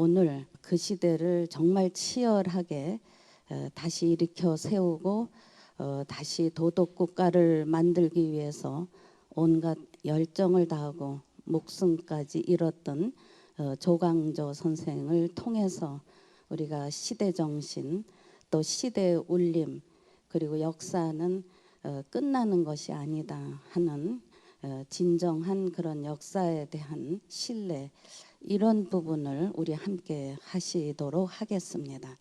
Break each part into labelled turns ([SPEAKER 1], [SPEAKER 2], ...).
[SPEAKER 1] 오늘 그 시대를 정말 치열하게 다시 일으켜 세우고 다시 도덕국가를 만들기 위해서 온갖 열정을 다하고 목숨까지 잃었던 조광조 선생을 통해서 우리가 시대정신 또 시대의 울림 그리고 역사는 끝나는 것이 아니다 하는 진정한 그런 역사에 대한 신뢰, 이런 부분을 우리 함께 하시도록 하겠습니다.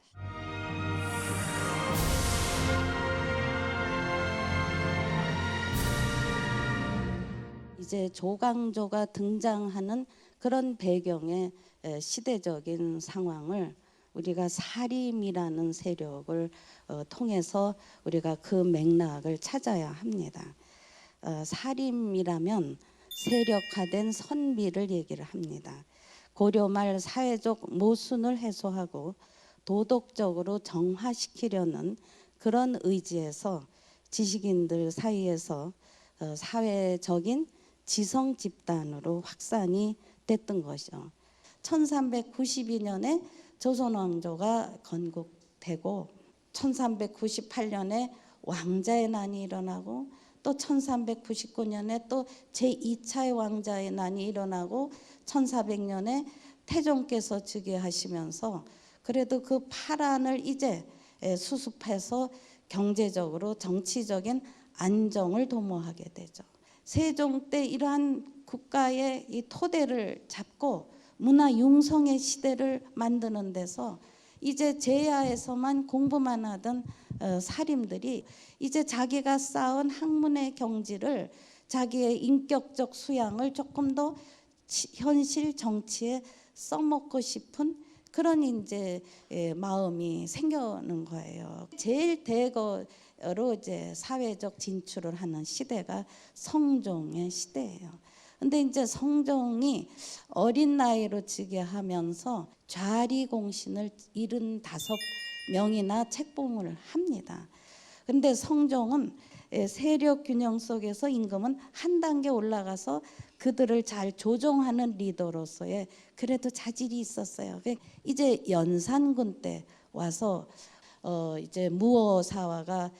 [SPEAKER 1] 이제 조광조가 등장하는 그런 배경의 시대적인 상황을 우리가 사림이라는 세력을 통해서 우리가 그 맥락을 찾아야 합니다. 사림이라면 세력화된 선비를 얘기를 합니다. 고려 말 사회적 모순을 해소하고 도덕적으로 정화시키려는 그런 의지에서 지식인들 사이에서 사회적인 지성 집단으로 확산이 됐던 것이죠. 1392년에 조선 왕조가 건국되고 1398년에 왕자의 난이 일어나고 또 1399년에 또 제2차의 왕자의 난이 일어나고 1400년에 태종께서 즉위하시면서 그래도 그 파란을 이제 수습해서 경제적으로 정치적인 안정을 도모하게 되죠. 세종 때 이러한 국가의 이 토대를 잡고 문화 융성의 시대를 만드는 데서 이제 제야에서만 공부만 하던 사림들이 이제 자기가 쌓은 학문의 경지를 자기의 인격적 수양을 조금 더 현실 정치에 써먹고 싶은 그런 이제 마음이 생겨는 거예요. 제일 대거로 이제 사회적 진출을 하는 시대가 성종의 시대예요. 근데 이제 성종이 어린 나이로 즉위하면서 좌리공신을 75명이나 책봉을 합니다. 근데 성종은 세력 균형 속에서 임금은 한 단계 올라가서 그들을 잘 조종하는 리더로서의 그래도 자질이 있었어요. 이제 연산군 때 와서 이제 무어사화가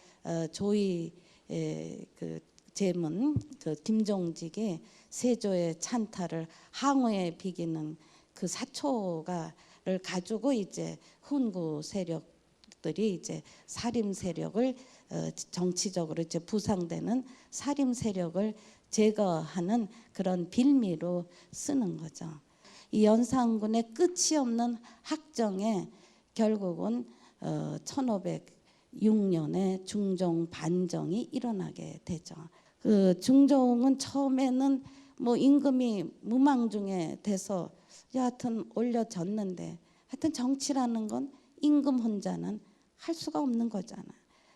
[SPEAKER 1] 조의 그 제문 그 김종직이 세조의 찬탈을 항우에 비기는 그 사초가를 가지고 이제 훈구 세력들이 이제 사림 세력을 정치적으로 이제 부상되는 사림 세력을 제거하는 그런 빌미로 쓰는 거죠. 이 연산군의 끝이 없는 학정에 결국은 1506년에 중종 반정이 일어나게 되죠. 그 중종은 처음에는 뭐 임금이 무망중에 돼서 여하튼 올려졌는데 하여튼 정치라는 건 임금 혼자는 할 수가 없는 거잖아.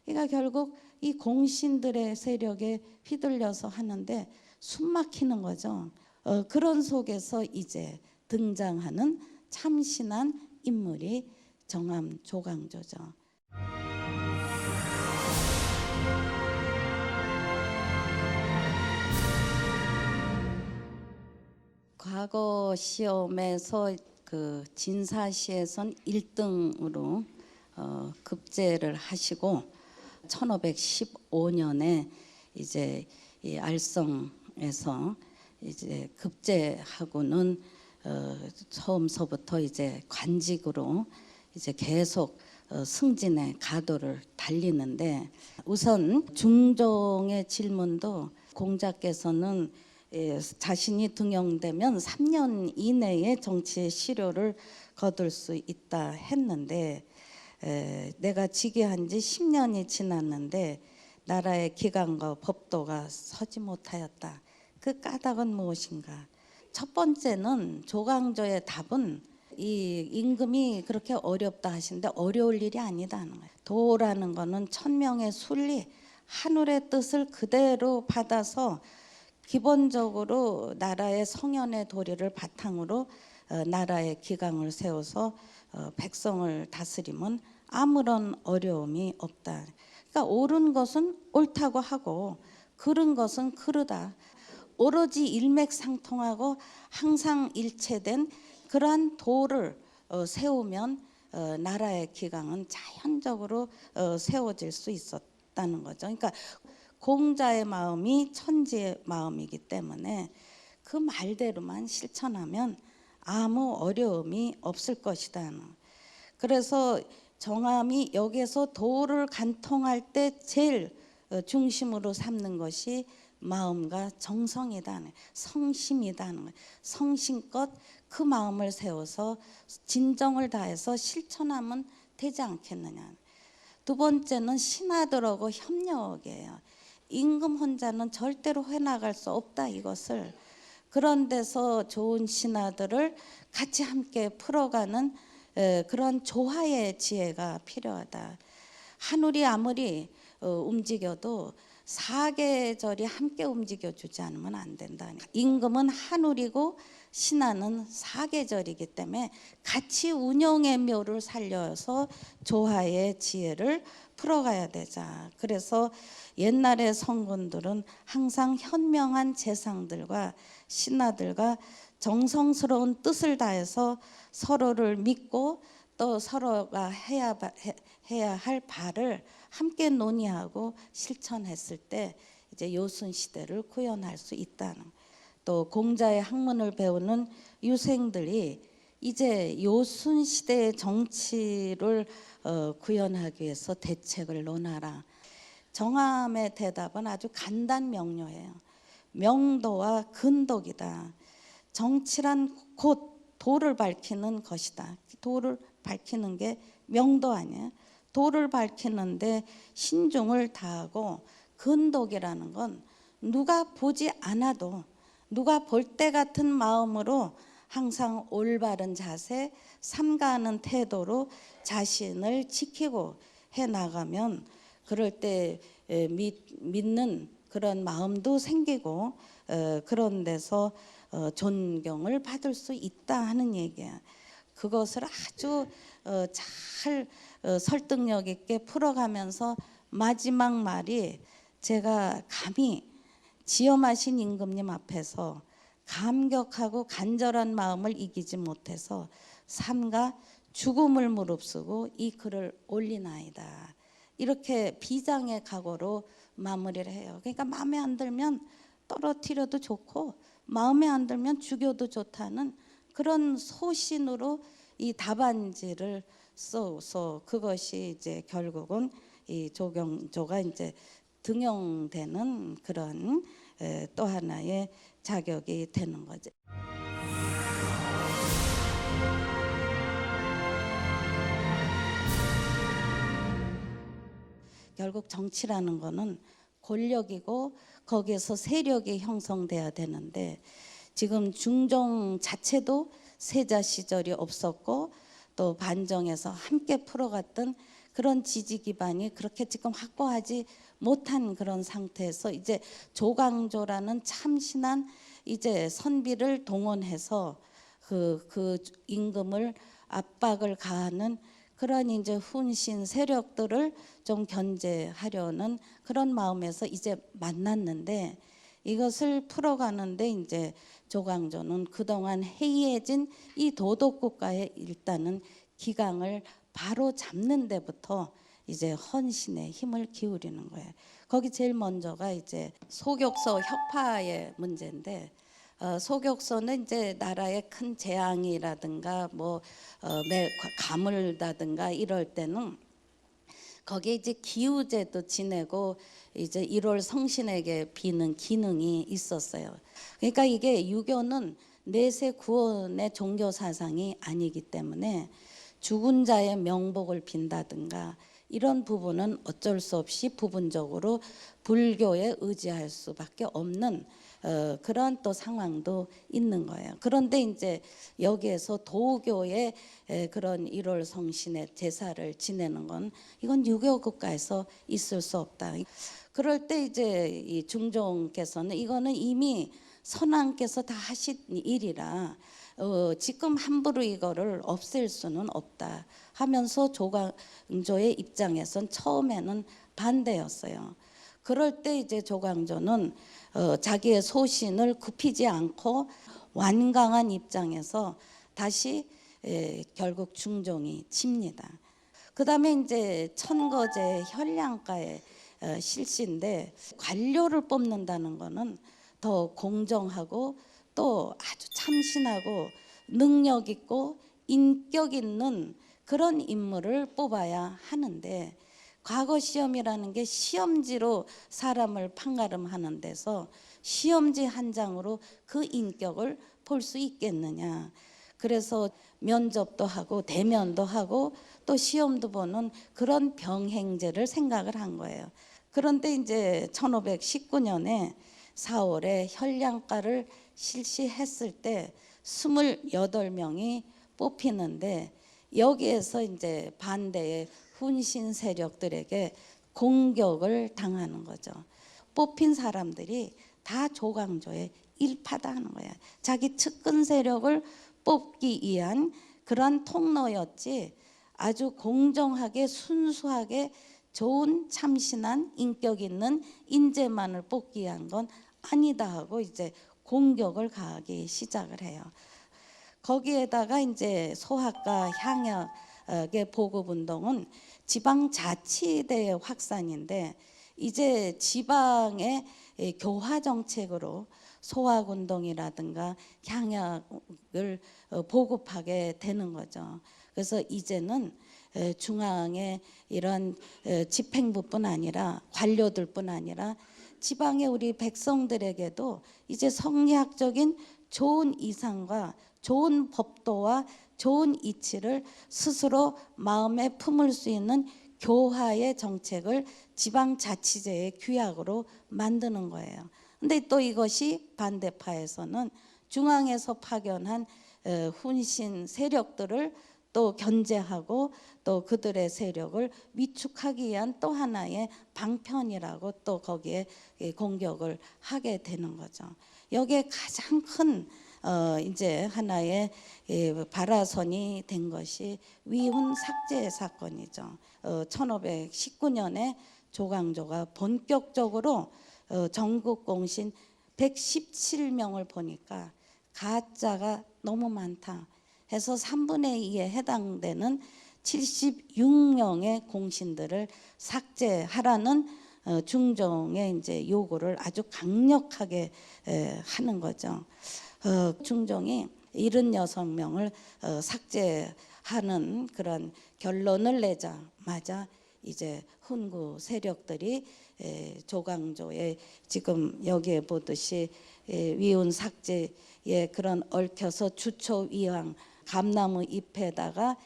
[SPEAKER 1] 그러니까 결국 이 공신들의 세력에 휘둘려서 하는데 숨 막히는 거죠. 그런 속에서 이제 등장하는 참신한 인물이 정암 조광조죠. 과거 시험에서 그 진사시에선 1등으로 급제를 하시고 1515년에 이제 이 알성에서 이제 급제하고는 처음서부터 이제 관직으로 이제 계속 승진의 가도를 달리는데 우선 중종의 질문도 공자께서는 자신이 등용되면 3년 이내에 정치의 시료를 거둘 수 있다 했는데 내가 즉위한 지 10년이 지났는데 나라의 기강과 법도가 서지 못하였다. 그 까닭은 무엇인가? 첫 번째는 조광조의 답은 이 임금이 그렇게 어렵다 하시는데 어려울 일이 아니다는 거예요. 도라는 거는 천명의 순리, 하늘의 뜻을 그대로 받아서 기본적으로 나라의 성현의 도리를 바탕으로 나라의 기강을 세워서 백성을 다스리면 아무런 어려움이 없다. 그러니까 옳은 것은 옳다고 하고 그른 것은 그르다. 오로지 일맥상통하고 항상 일체된 그러한 도를 세우면 나라의 기강은 자연적으로 세워질 수 있었다는 거죠. 그러니까 공자의 마음이 천지의 마음이기 때문에 그 말대로만 실천하면 아무 어려움이 없을 것이다. 그래서 정암이 여기에서 도를 간통할 때 제일 중심으로 삼는 것이 마음과 정성이다, 성심이다. 성심껏 그 마음을 세워서 진정을 다해서 실천하면 되지 않겠느냐. 두 번째는 신하들하고 협력이에요. 임금 혼자는 절대로 해나갈 수 없다, 이것을. 그런 데서 좋은 신하들을 같이 함께 풀어가는 그런 조화의 지혜가 필요하다. 하늘이 아무리 움직여도 사계절이 함께 움직여주지 않으면 안 된다. 임금은 하늘이고 신하는 사계절이기 때문에 같이 운영의 묘를 살려서 조화의 지혜를 풀어가야 되자. 그래서 옛날의 성군들은 항상 현명한 재상들과 신하들과 정성스러운 뜻을 다해서 서로를 믿고 또 서로가 해야 할 바를 함께 논의하고 실천했을 때 이제 요순 시대를 구현할 수 있다는. 또 공자의 학문을 배우는 유생들이 이제 요순 시대의 정치를 구현하기 위해서 대책을 논하라. 정암의 대답은 아주 간단명료해요. 명도와 근독이다. 정치란 곧 도를 밝히는 것이다. 도를 밝히는 게 명도 아니에요. 도를 밝히는데 신중을 다하고, 근독이라는 건 누가 보지 않아도 누가 볼 때 같은 마음으로 항상 올바른 자세, 삼가하는 태도로 자신을 지키고 해나가면 그럴 때 믿는 그런 마음도 생기고 그런 데서 존경을 받을 수 있다 하는 얘기야. 그것을 아주 잘 설득력 있게 풀어가면서 마지막 말이, 제가 감히 지엄하신 임금님 앞에서 감격하고 간절한 마음을 이기지 못해서 삼가 죽음을 무릅쓰고 이 글을 올리나이다. 이렇게 비장의 각오로 마무리를 해요. 그러니까 마음에 안 들면 떨어뜨려도 좋고 마음에 안 들면 죽여도 좋다는 그런 소신으로 이 답안지를 써서 그것이 이제 결국은 이 조경조가 이제 등용되는 그런 또 하나의 자격이 되는 거죠. 결국 정치라는 거는 권력이고 거기에서 세력이 형성돼야 되는데, 지금 중종 자체도 세자 시절이 없었고 또 반정에서 함께 풀어갔던 그런 지지 기반이 그렇게 지금 확고하지 못한 그런 상태에서 이제 조광조라는 참신한 이제 선비를 동원해서 그 임금을 압박을 가하는 그런 이제 훈신 세력들을 좀 견제하려는 그런 마음에서 이제 만났는데, 이것을 풀어가는데 이제 조광조는 그동안 해이해진 이 도덕국가의 일단은 기강을 바로 잡는 데부터 이제 헌신의 힘을 기울이는 거예요. 거기 제일 먼저가 이제 소격서 혁파의 문제인데, 소격서는 이제 나라의 큰 재앙이라든가 뭐 가물다든가 이럴 때는 거기에 이제 기우제도 지내고 이제 1월 성신에게 비는 기능이 있었어요. 그러니까 이게 유교는 내세 구원의 종교 사상이 아니기 때문에 죽은 자의 명복을 빈다든가 이런 부분은 어쩔 수 없이 부분적으로 불교에 의지할 수밖에 없는 그런 또 상황도 있는 거예요. 그런데 이제 여기에서 도교의 그런 1월 성신의 제사를 지내는 건 이건 유교 국가에서 있을 수 없다. 그럴 때 이제 이 중종께서는 이거는 이미 선왕께서 다 하신 일이라 지금 함부로 이거를 없앨 수는 없다 하면서 조광조의 입장에선 처음에는 반대였어요. 그럴 때 이제 조광조는 자기의 소신을 굽히지 않고 완강한 입장에서 다시 결국 중종이 집니다. 그다음에 이제 천거제 현량가의 실시인데, 관료를 뽑는다는 거는 더 공정하고 또 아주 참신하고 능력 있고 인격 있는 그런 인물을 뽑아야 하는데, 과거 시험이라는 게 시험지로 사람을 판가름하는 데서 시험지 한 장으로 그 인격을 볼 수 있겠느냐. 그래서 면접도 하고 대면도 하고 또 시험도 보는 그런 병행제를 생각을 한 거예요. 그런데 이제 1519년에 4월에 현량가를 실시했을 때 28명이 뽑히는데, 여기에서 이제 반대의 훈신 세력들에게 공격을 당하는 거죠. 뽑힌 사람들이 다 조광조의 일파다 하는 거야. 자기 측근 세력을 뽑기 위한 그런 통로였지, 아주 공정하게 순수하게 좋은 참신한 인격 있는 인재만을 뽑기 위한 건 아니다 하고 이제 공격을 가하기 시작을 해요. 거기에다가 이제 소학과 향약의 보급 운동은 지방자치대의 확산인데, 이제 지방의 교화 정책으로 소학 운동이라든가 향약을 보급하게 되는 거죠. 그래서 이제는 중앙의 이런 집행부뿐 아니라 관료들뿐 아니라 지방의 우리 백성들에게도 이제 성리학적인 좋은 이상과 좋은 법도와 좋은 이치를 스스로 마음에 품을 수 있는 교화의 정책을 지방자치제의 규약으로 만드는 거예요. 근데 또 이것이 반대파에서는 중앙에서 파견한 훈신 세력들을 또 견제하고 또 그들의 세력을 위축하기 위한 또 하나의 방편이라고 또 거기에 공격을 하게 되는 거죠. 여기에 가장 큰 이제 하나의 발화선이 된 것이 위훈 삭제 사건이죠. 1519년에 조광조가 본격적으로 전국 공신 117명을 보니까 가짜가 너무 많다 해서 3분의 2에 해당되는 76명의 공신들을 삭제하라는 중종의 이제 요구를 아주 강력하게 하는 거죠. 중종이 76명을 삭제하는 그런 결론을 내자마자 이제 훈구 세력들이 조광조의 지금 여기에 보듯이 위훈 삭제에 그런 얽혀서 주초위왕 감나무 잎에다가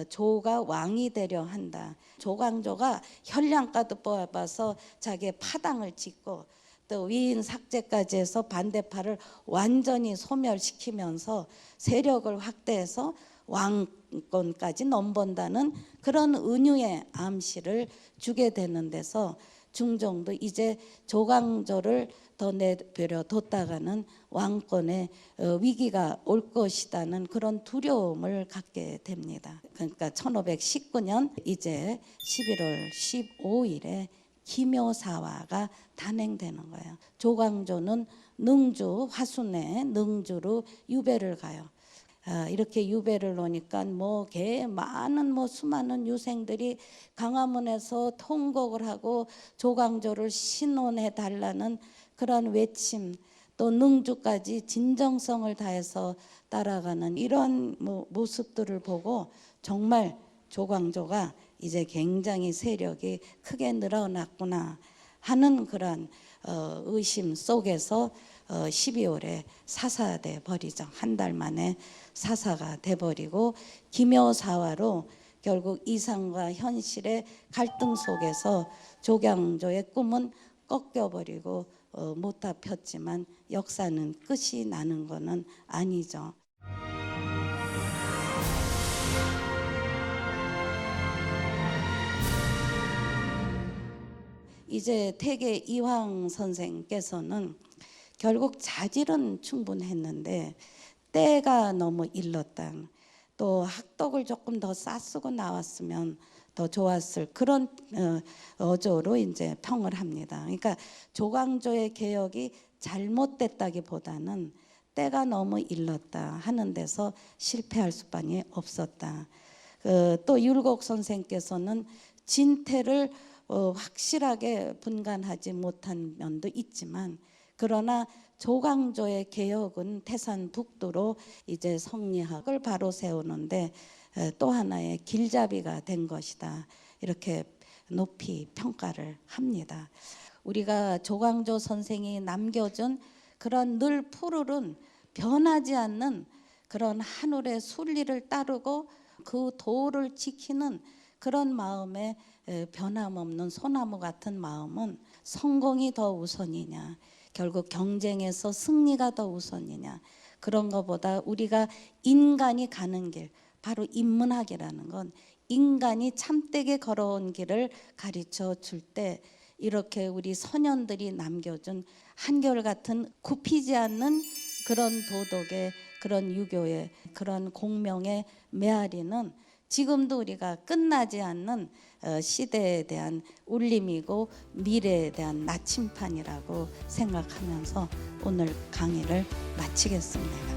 [SPEAKER 1] 조가 왕이 되려 한다. 조광조가 현량가도 뽑아서 자기의 파당을 짓고 또 위인 삭제까지 해서 반대파를 완전히 소멸시키면서 세력을 확대해서 왕권까지 넘본다는 그런 은유의 암시를 주게 되는 데서 중종도 이제 조광조를 더 내버려 뒀다가는 왕권의 위기가 올 것이라는 그런 두려움을 갖게 됩니다. 그러니까 1519년 이제 11월 15일에 기묘사화가 단행되는 거예요. 조광조는 능주 화순에 능주로 유배를 가요. 이렇게 유배를 놓으니까 많은 수많은 유생들이 광화문에서 통곡을 하고 조광조를 신원해 달라는 그런 외침, 또 능주까지 진정성을 다해서 따라가는 이런 모습들을 보고 정말 조광조가 이제 굉장히 세력이 크게 늘어났구나 하는 그런 의심 속에서 12월에 사사돼 버리죠. 한 달 만에 사사가 돼버리고 기묘사화로 결국 이상과 현실의 갈등 속에서 조광조의 꿈은 꺾여버리고 못 잡혔지만 역사는 끝이 나는 것은 아니죠. 이제 태계 이황 선생께서는 결국 자질은 충분했는데 때가 너무 일렀다. 또 학덕을 조금 더 쌌쓰고 나왔으면 더 좋았을 그런 어조로 이제 평을 합니다. 그러니까 조광조의 개혁이 잘못됐다기보다는 때가 너무 일렀다 하는 데서 실패할 수밖에 없었다. 또 율곡 선생께서는 진태를 확실하게 분간하지 못한 면도 있지만, 그러나 조광조의 개혁은 태산 북두로 이제 성리학을 바로 세우는데 또 하나의 길잡이가 된 것이다, 이렇게 높이 평가를 합니다. 우리가 조광조 선생이 남겨준 그런 늘 푸르른 변하지 않는 그런 하늘의 순리를 따르고 그 도를 지키는 그런 마음에 변함없는 소나무 같은 마음은 성공이 더 우선이냐, 결국 경쟁에서 승리가 더 우선이냐, 그런 것보다 우리가 인간이 가는 길, 바로 인문학이라는 건 인간이 참되게 걸어온 길을 가르쳐 줄 때 이렇게 우리 선현들이 남겨준 한결같은 굽히지 않는 그런 도덕의, 그런 유교의, 그런 공명의 메아리는 지금도 우리가 끝나지 않는 시대에 대한 울림이고 미래에 대한 나침판이라고 생각하면서 오늘 강의를 마치겠습니다.